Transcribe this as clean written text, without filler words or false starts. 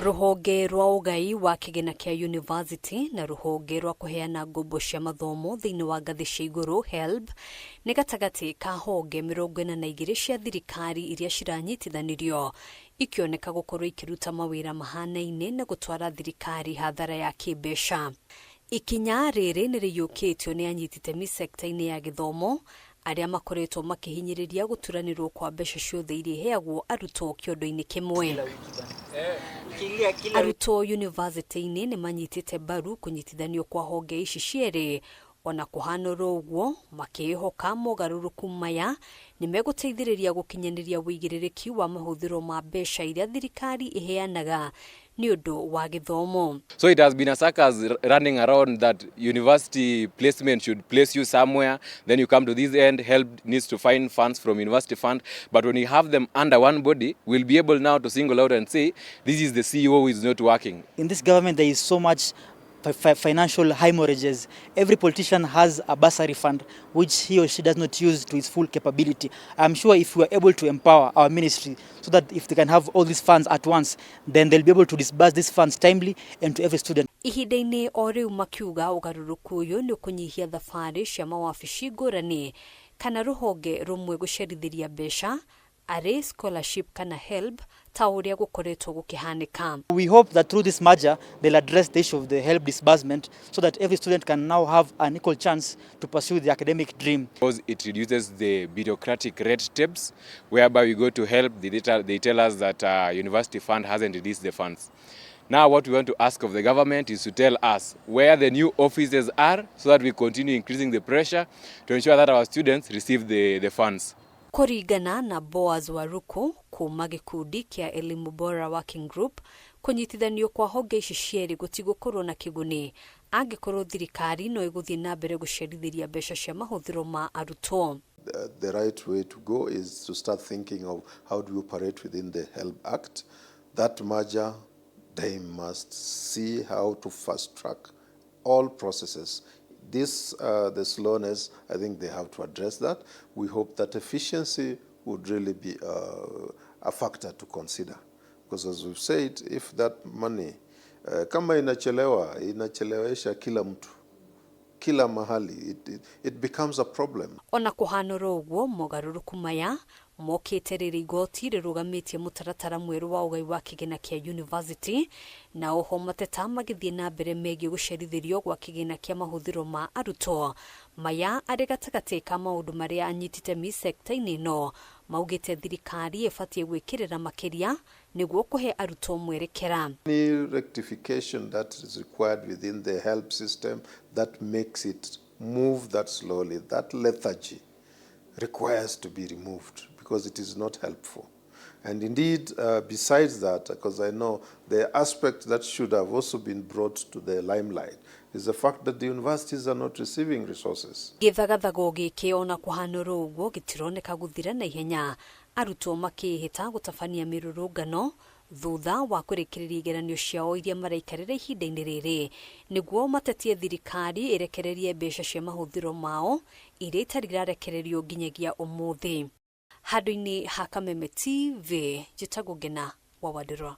Ruhonge rwa UGAI wa kigina kia university na ruhonge rwa kuheana ngombo cia mathomo thiini wa ngathi cia iguru HELB ni gatagati ka honge 42 cia thirikari iria ciranyitithanirio ikioneka gukorwo ikiruta mawira mahanaine na gutwara thirikari hathara ya kibesha. Ikinya riri ni riyukitio ni anyiti itemi sekta-ini ya githomo aria makoretwo makihinyiriria guturanirwo kwa mbeca ciothe iria heagwo arutwo kiondo-ini kimwe. Arutwo university-ini ni manyitite mbaru kunyitithanio kwa honge ici cieri, ona kuhanura uguo makihoka mogaruruku maya ni meguteithiriria gukinyaniria wigirирiki wa mahuthiro ma mbeca iria thirikari iheanaga ni undu wa githomo. So it has been a circus running around that university placement should place you somewhere, then you come to this end, HELB needs to find funds from university fund, but when you have them under one body, we'll be able now to single out and say this is the CEO who is not working. In this government there is so much financial hemorrhages. Every politician has a bursary fund which he or she does not use to its full capability. I'm sure if we are able to empower our ministry so that if they can have all these funds at once, then they'll be able to disburse these funds timely and to every student. Ihinda-ini o riu makiuga ugaruruku uyu ni kunyihia thabari cia mawabici ngurani kana ruhonge rumwe gucerithiria mbeca are scholarship kana HELB ta uria gukoretwo gukihanika. We hope that through this merger they'll address the issue of the HELB disbursement so that every student can now have an equal chance to pursue the academic dream. Because it reduces the bureaucratic red tapes whereby we go to HELB, they tell us that university fund hasn't released the funds. Now what we want to ask of the government is to tell us where the new offices are so that we continue increasing the pressure to ensure that our students receive the funds. Kuringana na Boaz Waruku kuma gikundi kia elimu bora working group, kunyitithanio kwa honge ici cieri gutigukorwo na kiguni angikorwo thirikari no iguthie na mbere gucerithiria mbeca cia mahuthiro ma arutwo. The right way to go is to start thinking of how do we operate within the HELB Act. That merger, they must see how to fast track all processes. This, the slowness, I think they have to address that. We hope that efficiency would really be a factor to consider. Because as we've said, if that money, kama inachelewesha kila mtu, kila mahali, it becomes a problem. Ona kuhanura uguo mogaruruku maya mokite riri igoti rirugamitie mutaratara mweru wa UGAI wa kigina kia university na oho mateta magithie na mbere megie gucerithirio gwa kigina kia mahuthiro ma arutwo maya ari gatagati ka maundu maria anyitite mi sekta-ini no maugite thirikari ifatie gwikirira makiria niguo kuhe arutwo mwerekera. Any rectification that is required within the HELB system that makes it move that slowly, that lethargy requires to be removed because it is not helpful. And indeed, besides that, because I know the aspect that should have also been brought to the limelight is the fact that the universities are not receiving resources. Githagathago giki ona kuhanura uguo gitironeka guthira na ihenya arutwo makihita gutabania mirurungano thutha wa kurikiriria igeranio ciao iria maraikarira ihinda-ini riri niguo matetie thirikari irekererie mbeca cia mahuthiro mao iria itari irarekererio nginyagia umuthi. Handũ-inĩ ha Kameme TV, njĩtagwo Ngina wa Wadĩrwa.